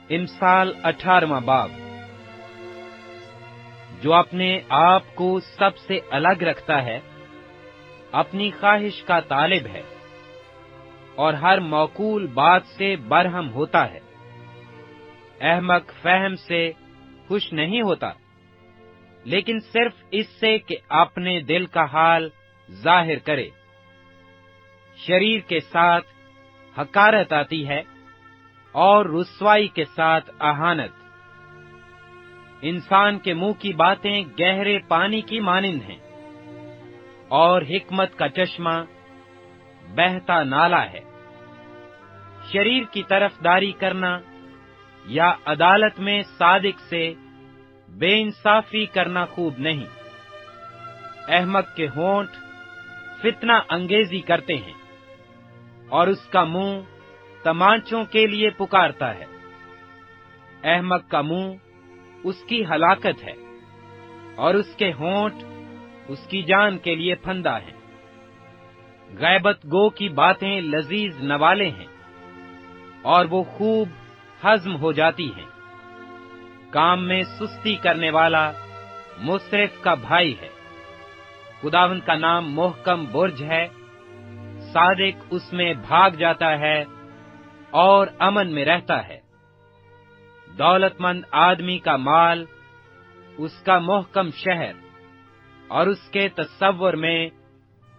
امثال 18واں باب۔ جو اپنے آپ کو سب سے الگ رکھتا ہے، اپنی خواہش کا طالب ہے اور ہر معقول بات سے برہم ہوتا ہے، احمق فہم سے خوش نہیں ہوتا، لیکن صرف اس سے کہ اپنے دل کا حال ظاہر کرے۔ شریر کے ساتھ حقارت آتی ہے اور رسوائی کے ساتھ اہانت۔ انسان کے منہ کی باتیں گہرے پانی کی مانند ہیں، اور حکمت کا چشمہ بہتا نالا ہے۔ شریر کی طرفداری کرنا یا عدالت میں صادق سے بے انصافی کرنا خوب نہیں۔ احمق کے ہونٹ فتنہ انگیزی کرتے ہیں، اور اس کا منہ تمانچوں کے لیے پکارتا ہے۔ احمق کا منہ اس کی ہلاکت ہے، اور اس کے ہونٹ اس کی جان کے لیے پھندا ہیں۔ غیبت گو کی باتیں لذیذ نوالے ہیں، اور وہ خوب ہضم ہو جاتی ہیں۔ کام میں سستی کرنے والا مسرف کا بھائی ہے۔ خداوند کا نام محکم برج ہے، صادق اس میں بھاگ جاتا ہے اور امن میں رہتا ہے۔ دولت مند آدمی کا مال اس کا محکم شہر، اور اس کے تصور میں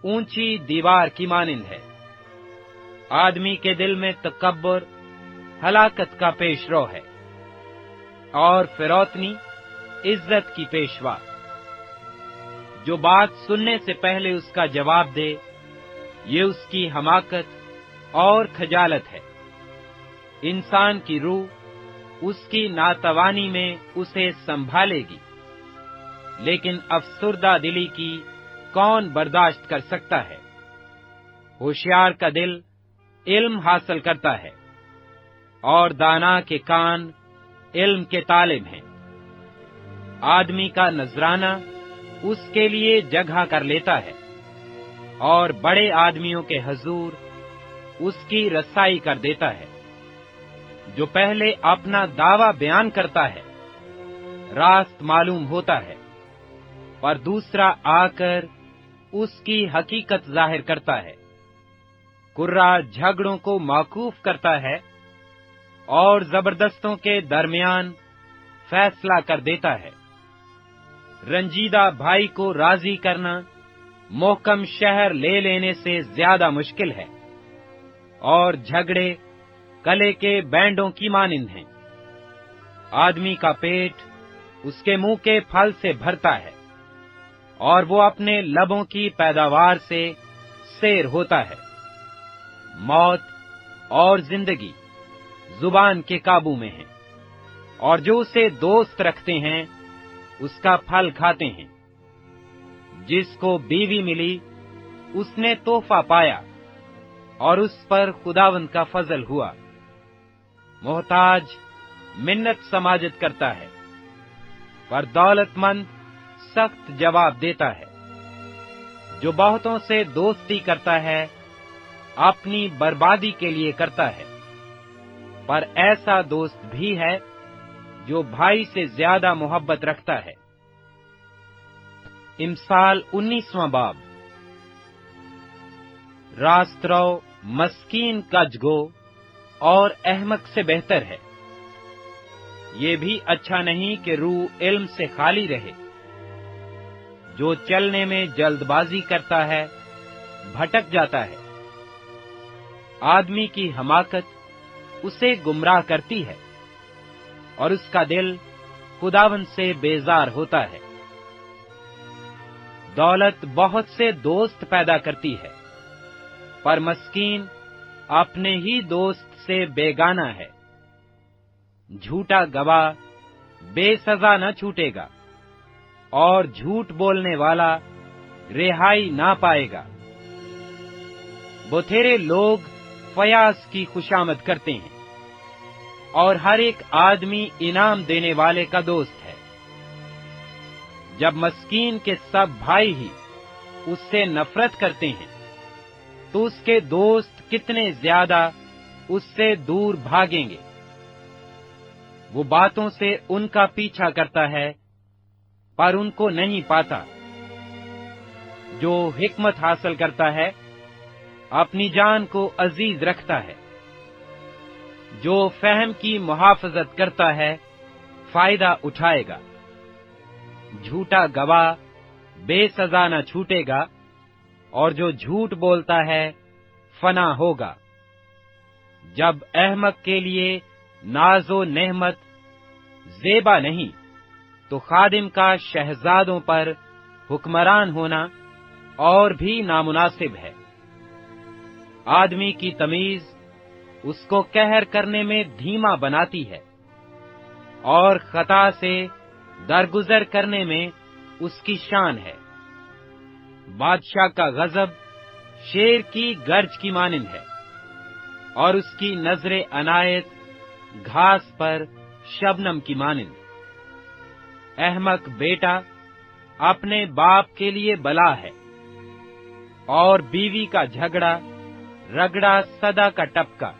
اونچی دیوار کی مانند ہے۔ آدمی کے دل میں تکبر ہلاکت کا پیش رو ہے، اور فروتنی عزت کی پیشوا۔ جو بات سننے سے پہلے اس کا جواب دے، یہ اس کی حماقت اور خجالت ہے۔ انسان کی روح اس کی ناتوانی میں اسے سنبھالے گی، لیکن افسردہ دلی کی کون برداشت کر سکتا ہے؟ ہوشیار کا دل علم حاصل کرتا ہے، اور دانا کے کان علم کے طالب ہیں۔ آدمی کا نذرانہ اس کے لیے جگہ کر لیتا ہے، اور بڑے آدمیوں کے حضور اس کی رسائی کر دیتا ہے۔ جو پہلے اپنا دعویٰ بیان کرتا ہے، راست معلوم ہوتا ہے، پر دوسرا آ کر اس کی حقیقت ظاہر کرتا ہے۔ کرہ جھگڑوں کو موقوف کرتا ہے، اور زبردستوں کے درمیان فیصلہ کر دیتا ہے۔ رنجیدہ بھائی کو راضی کرنا محکم شہر لے لینے سے زیادہ مشکل ہے، اور جھگڑے کلے کے بینڈوں کی مانند ہیں۔ آدمی کا پیٹ اس کے منہ کے پھل سے بھرتا ہے، اور وہ اپنے لبوں کی پیداوار سے سیر ہوتا ہے۔ موت اور زندگی زبان کے قابو میں ہیں، اور جو اسے دوست رکھتے ہیں اس کا پھل کھاتے ہیں۔ جس کو بیوی ملی اس نے تحفہ پایا، اور اس پر خداوند کا فضل ہوا۔ محتاج منت سماجت کرتا ہے، پر دولت مند سخت جواب دیتا ہے۔ جو بہتوں سے دوستی کرتا ہے اپنی بربادی کے لیے کرتا ہے، پر ایسا دوست بھی ہے جو بھائی سے زیادہ محبت رکھتا ہے۔ امثال 19واں باب۔ راست رو مسکین کج گو اور احمق سے بہتر ہے۔ یہ بھی اچھا نہیں کہ روح علم سے خالی رہے۔ جو چلنے میں جلد بازی کرتا ہے بھٹک جاتا ہے۔ آدمی کی حماقت اسے گمراہ کرتی ہے، اور اس کا دل خداوند سے بیزار ہوتا ہے۔ دولت بہت سے دوست پیدا کرتی ہے، پر مسکین اپنے ہی دوست سے بیگانہ ہے۔ جھوٹا گواہ بے سزا نہ چھوٹے گا، اور جھوٹ بولنے والا رہائی نہ پائے گا۔ بتھیرے لوگ فیاض کی خوشامد کرتے ہیں، اور ہر ایک آدمی انعام دینے والے کا دوست ہے۔ جب مسکین کے سب بھائی ہی اس سے نفرت کرتے ہیں، تو اس کے دوست کتنے زیادہ اس سے دور بھاگیں گے۔ وہ باتوں سے ان کا پیچھا کرتا ہے پر ان کو نہیں پاتا۔ جو حکمت حاصل کرتا ہے اپنی جان کو عزیز رکھتا ہے۔ جو فہم کی محافظت کرتا ہے فائدہ اٹھائے گا۔ جھوٹا گواہ بے سزا نہ چھوٹے گا، اور جو جھوٹ بولتا ہے فنا ہوگا۔ جب احمق کے لیے ناز و نعمت زیبا نہیں، تو خادم کا شہزادوں پر حکمران ہونا اور بھی نامناسب ہے۔ آدمی کی تمیز اس کو قہر کرنے میں دھیما بناتی ہے، اور خطا سے درگزر کرنے میں اس کی شان ہے۔ بادشاہ کا غضب شیر کی گرج کی مانند ہے، اور اس کی نظر عنایت گھاس پر شبنم کی مانند۔ احمق بیٹا اپنے باپ کے لیے بلا ہے، اور بیوی کا جھگڑا رگڑا سدا کا ٹپکا۔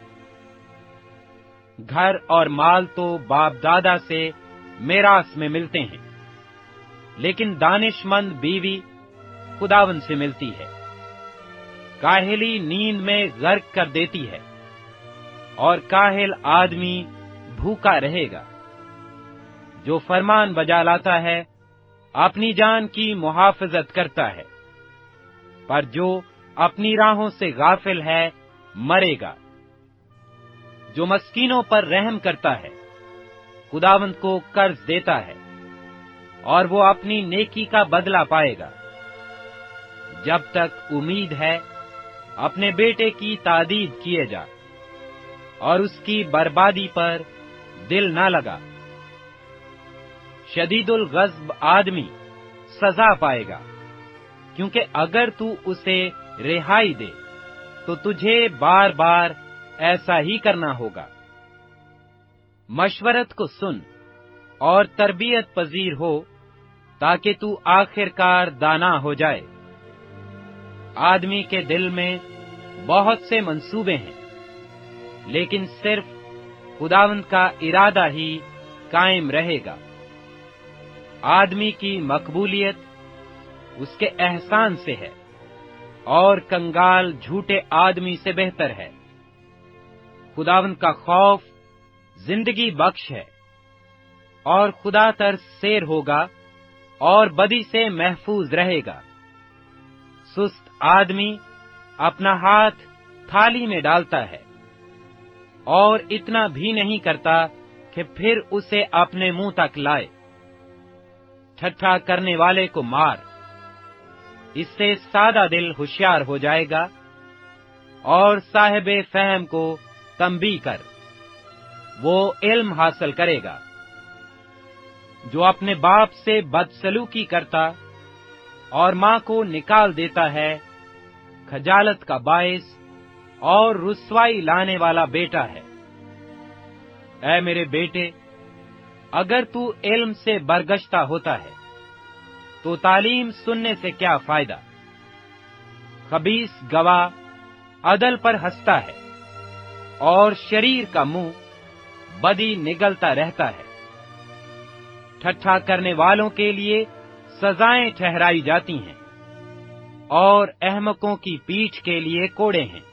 گھر اور مال تو باپ دادا سے میراث میں ملتے ہیں، لیکن دانش مند بیوی خداوند سے ملتی ہے۔ کاہلی نیند میں غرق کر دیتی ہے، اور کاہل آدمی بھوکا رہے گا۔ جو فرمان بجا لاتا ہے اپنی جان کی محافظت کرتا ہے، پر جو اپنی راہوں سے غافل ہے مرے گا۔ جو مسکینوں پر رحم کرتا ہے خداوند کو قرض دیتا ہے، اور وہ اپنی نیکی کا بدلہ پائے گا۔ جب تک امید ہے اپنے بیٹے کی تادیب کیے جا، اور اس کی بربادی پر دل نہ لگا۔ شدید الغضب آدمی سزا پائے گا، کیونکہ اگر تو اسے رہائی دے تو تجھے بار بار ایسا ہی کرنا ہوگا۔ مشورت کو سن اور تربیت پذیر ہو، تاکہ تو آخر کار دانا ہو جائے۔ آدمی کے دل میں بہت سے منصوبے ہیں، لیکن صرف خداوند کا ارادہ ہی قائم رہے گا۔ آدمی کی مقبولیت اس کے احسان سے ہے، اور کنگال جھوٹے آدمی سے بہتر ہے۔ خداوند کا خوف زندگی بخش ہے، اور خدا تر سیر ہوگا اور بدی سے محفوظ رہے گا۔ سست آدمی اپنا ہاتھ تھالی میں ڈالتا ہے، اور اتنا بھی نہیں کرتا کہ پھر اسے اپنے منہ تک لائے۔ ٹھٹھا کرنے والے کو مار، اس سے سادہ دل ہوشیار ہو جائے گا، اور صاحب فہم کو تنبیہ کر، وہ علم حاصل کرے گا۔ جو اپنے باپ سے بدسلوکی کرتا اور ماں کو نکال دیتا ہے، خجالت کا باعث اور رسوائی لانے والا بیٹا ہے۔ اے میرے بیٹے، اگر تو علم سے برگشتہ ہوتا ہے تو تعلیم سننے سے کیا فائدہ؟ خبیث گواہ عدل پر ہنستا ہے، اور شریر کا منہ بدی نگلتا رہتا ہے۔ ٹھٹھا کرنے والوں کے لیے سزائیں ٹھہرائی جاتی ہیں، اور احمقوں کی پیٹھ کے لیے کوڑے ہیں۔